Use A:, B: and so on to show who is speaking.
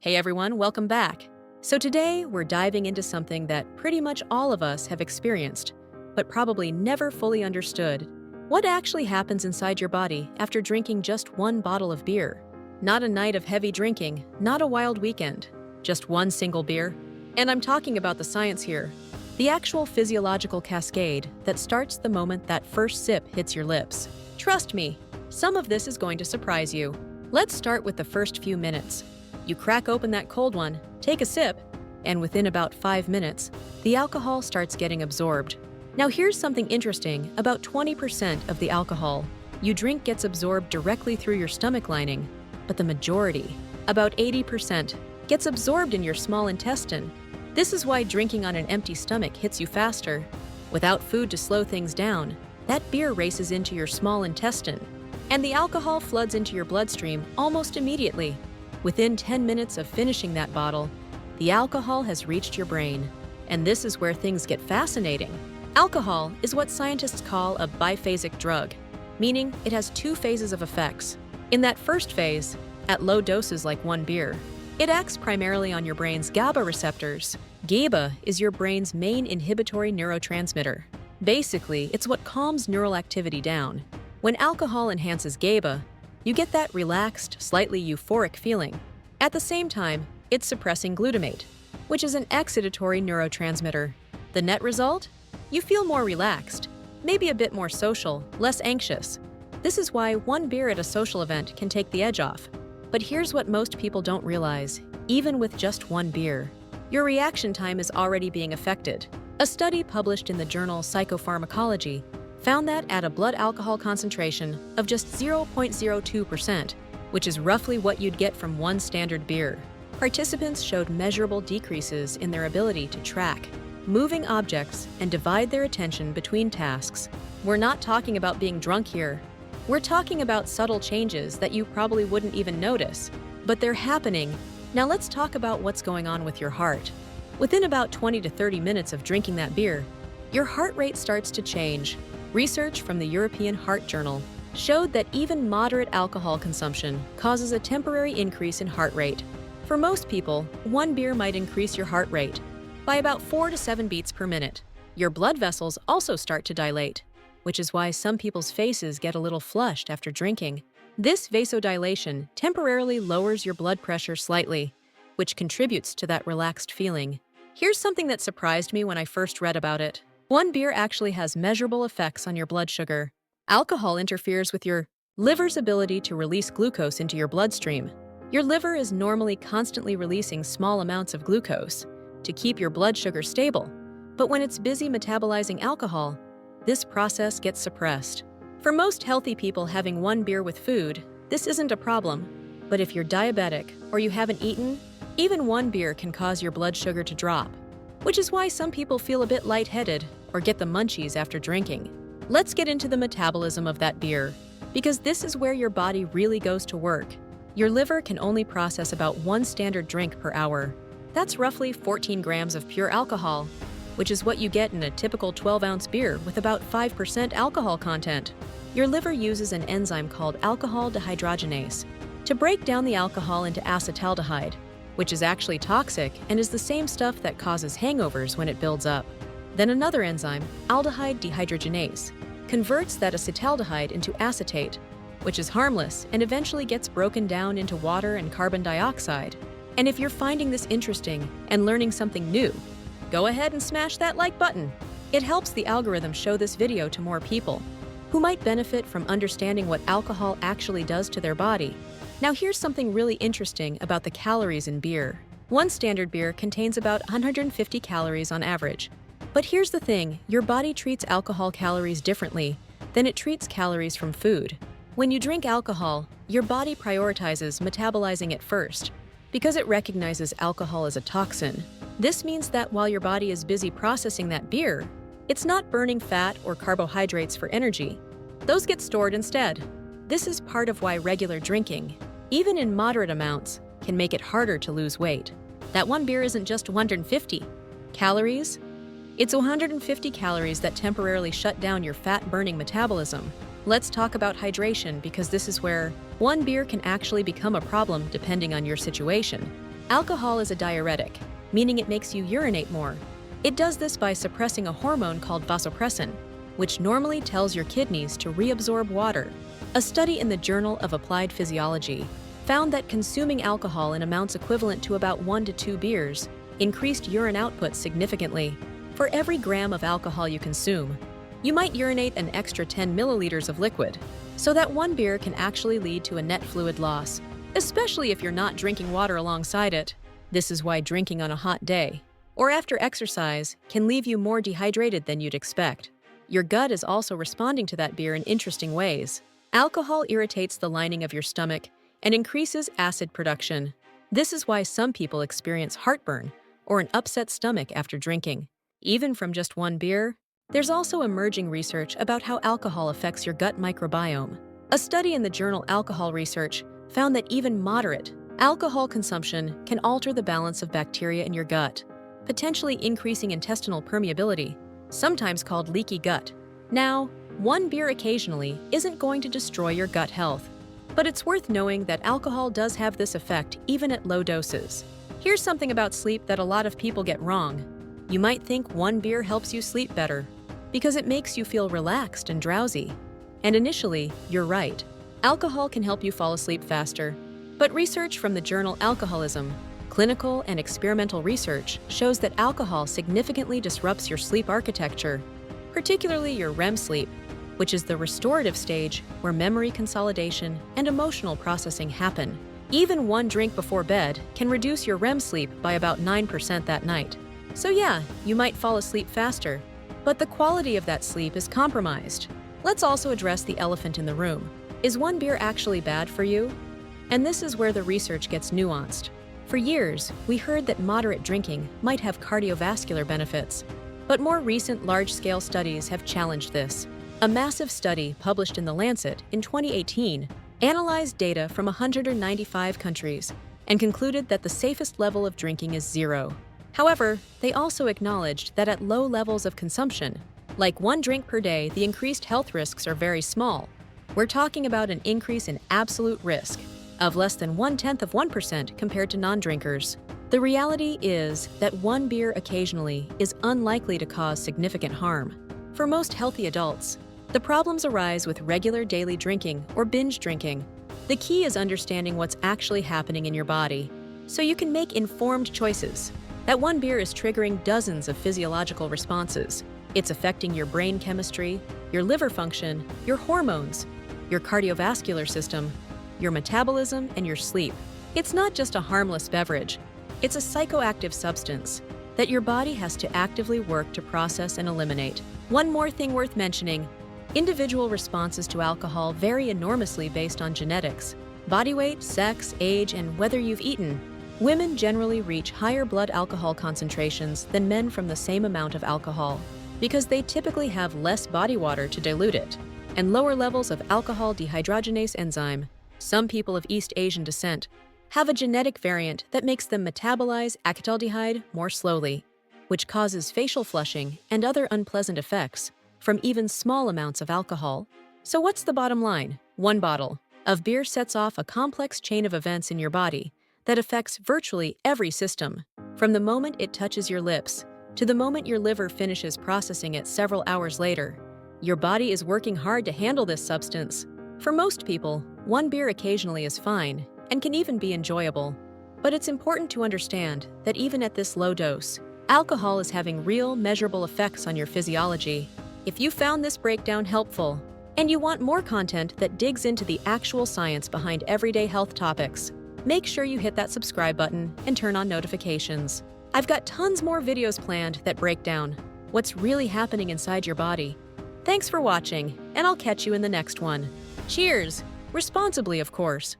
A: Hey everyone, welcome back. So today we're diving into something that pretty much all of us have experienced, but probably never fully understood. What actually happens inside your body after drinking just one bottle of beer? Not a night of heavy drinking, not a wild weekend, just one single beer. And I'm talking about the science here, the actual physiological cascade that starts the moment that first sip hits your lips. Trust me, some of this is going to surprise you. Let's start with the first few minutes. You crack open that cold one, take a sip, and within about 5 minutes, the alcohol starts getting absorbed. Now here's something interesting, about 20% of the alcohol you drink gets absorbed directly through your stomach lining, but the majority, about 80%, gets absorbed in your small intestine. This is why drinking on an empty stomach hits you faster. Without food to slow things down, that beer races into your small intestine, and the alcohol floods into your bloodstream almost immediately. Within 10 minutes of finishing that bottle, the alcohol has reached your brain. And this is where things get fascinating. Alcohol is what scientists call a biphasic drug, meaning it has two phases of effects. In that first phase, at low doses like one beer, it acts primarily on your brain's GABA receptors. GABA is your brain's main inhibitory neurotransmitter. Basically, it's what calms neural activity down. When alcohol enhances GABA, you get that relaxed, slightly euphoric feeling. At the same time, it's suppressing glutamate, which is an excitatory neurotransmitter. The net result? You feel more relaxed, maybe a bit more social, less anxious. This is why one beer at a social event can take the edge off. But here's what most people don't realize. Even with just one beer, your reaction time is already being affected. A study published in the journal Psychopharmacology found that at a blood alcohol concentration of just 0.02%, which is roughly what you'd get from one standard beer, participants showed measurable decreases in their ability to track moving objects and divide their attention between tasks. We're not talking about being drunk here. We're talking about subtle changes that you probably wouldn't even notice, but they're happening. Now let's talk about what's going on with your heart. Within about 20 to 30 minutes of drinking that beer, your heart rate starts to change. Research from the European Heart Journal showed that even moderate alcohol consumption causes a temporary increase in heart rate. For most people, one beer might increase your heart rate by about 4 to 7 beats per minute. Your blood vessels also start to dilate, which is why some people's faces get a little flushed after drinking. This vasodilation temporarily lowers your blood pressure slightly, which contributes to that relaxed feeling. Here's something that surprised me when I first read about it. One beer actually has measurable effects on your blood sugar. Alcohol interferes with your liver's ability to release glucose into your bloodstream. Your liver is normally constantly releasing small amounts of glucose to keep your blood sugar stable. But when it's busy metabolizing alcohol, this process gets suppressed. For most healthy people, having one beer with food, this isn't a problem. But if you're diabetic or you haven't eaten, even one beer can cause your blood sugar to drop, which is why some people feel a bit lightheaded or get the munchies after drinking. Let's get into the metabolism of that beer, because this is where your body really goes to work. Your liver can only process about one standard drink per hour. That's roughly 14 grams of pure alcohol, which is what you get in a typical 12-ounce beer with about 5% alcohol content. Your liver uses an enzyme called alcohol dehydrogenase to break down the alcohol into acetaldehyde, which is actually toxic and is the same stuff that causes hangovers when it builds up. Then another enzyme, aldehyde dehydrogenase, converts that acetaldehyde into acetate, which is harmless and eventually gets broken down into water and carbon dioxide. And if you're finding this interesting and learning something new, go ahead and smash that like button. It helps the algorithm show this video to more people who might benefit from understanding what alcohol actually does to their body. Now here's something really interesting about the calories in beer. One standard beer contains about 150 calories on average. But here's the thing, your body treats alcohol calories differently than it treats calories from food. When you drink alcohol, your body prioritizes metabolizing it first because it recognizes alcohol as a toxin. This means that while your body is busy processing that beer, it's not burning fat or carbohydrates for energy. Those get stored instead. This is part of why regular drinking, even in moderate amounts, can make it harder to lose weight. That one beer isn't just 150 calories. It's 150 calories that temporarily shut down your fat-burning metabolism. Let's talk about hydration, because this is where one beer can actually become a problem depending on your situation. Alcohol is a diuretic, meaning it makes you urinate more. It does this by suppressing a hormone called vasopressin, which normally tells your kidneys to reabsorb water. A study in the Journal of Applied Physiology found that consuming alcohol in amounts equivalent to about 1 to 2 beers increased urine output significantly. For every gram of alcohol you consume, you might urinate an extra 10 milliliters of liquid, so that 1 beer can actually lead to a net fluid loss, especially if you're not drinking water alongside it. This is why drinking on a hot day or after exercise can leave you more dehydrated than you'd expect. Your gut is also responding to that beer in interesting ways. Alcohol irritates the lining of your stomach and increases acid production. This is why some people experience heartburn or an upset stomach after drinking, even from just 1 beer. There's also emerging research about how alcohol affects your gut microbiome. A study in the journal Alcohol Research found that even moderate alcohol consumption can alter the balance of bacteria in your gut, potentially increasing intestinal permeability, sometimes called leaky gut. Now, 1 beer occasionally isn't going to destroy your gut health, but it's worth knowing that alcohol does have this effect even at low doses. Here's something about sleep that a lot of people get wrong. You might think 1 beer helps you sleep better because it makes you feel relaxed and drowsy. And initially, you're right. Alcohol can help you fall asleep faster. But research from the journal Alcoholism, clinical and experimental research, shows that alcohol significantly disrupts your sleep architecture, particularly your REM sleep, which is the restorative stage where memory consolidation and emotional processing happen. Even 1 drink before bed can reduce your REM sleep by about 9% that night. So yeah, you might fall asleep faster, but the quality of that sleep is compromised. Let's also address the elephant in the room. Is 1 beer actually bad for you? And this is where the research gets nuanced. For years, we heard that moderate drinking might have cardiovascular benefits, but more recent large-scale studies have challenged this. A massive study published in The Lancet in 2018 analyzed data from 195 countries and concluded that the safest level of drinking is 0. However, they also acknowledged that at low levels of consumption, like 1 drink per day, the increased health risks are very small. We're talking about an increase in absolute risk of less than 0.1% compared to non-drinkers. The reality is that 1 beer occasionally is unlikely to cause significant harm. For most healthy adults, the problems arise with regular daily drinking or binge drinking. The key is understanding what's actually happening in your body, so you can make informed choices. That 1 beer is triggering dozens of physiological responses. It's affecting your brain chemistry, your liver function, your hormones, your cardiovascular system, your metabolism, and your sleep. It's not just a harmless beverage. It's a psychoactive substance that your body has to actively work to process and eliminate. One more thing worth mentioning: individual responses to alcohol vary enormously based on genetics, body weight, sex, age, and whether you've eaten. Women generally reach higher blood alcohol concentrations than men from the same amount of alcohol because they typically have less body water to dilute it and lower levels of alcohol dehydrogenase enzyme. Some people of East Asian descent have a genetic variant that makes them metabolize acetaldehyde more slowly, which causes facial flushing and other unpleasant effects from even small amounts of alcohol. So what's the bottom line? 1 bottle of beer sets off a complex chain of events in your body that affects virtually every system, from the moment it touches your lips to the moment your liver finishes processing it several hours later. Your body is working hard to handle this substance. For most people, 1 beer occasionally is fine and can even be enjoyable. But it's important to understand that even at this low dose, alcohol is having real, measurable effects on your physiology. If you found this breakdown helpful, and you want more content that digs into the actual science behind everyday health topics, make sure you hit that subscribe button and turn on notifications. I've got tons more videos planned that break down what's really happening inside your body. Thanks for watching, and I'll catch you in the next one. Cheers! Responsibly, of course.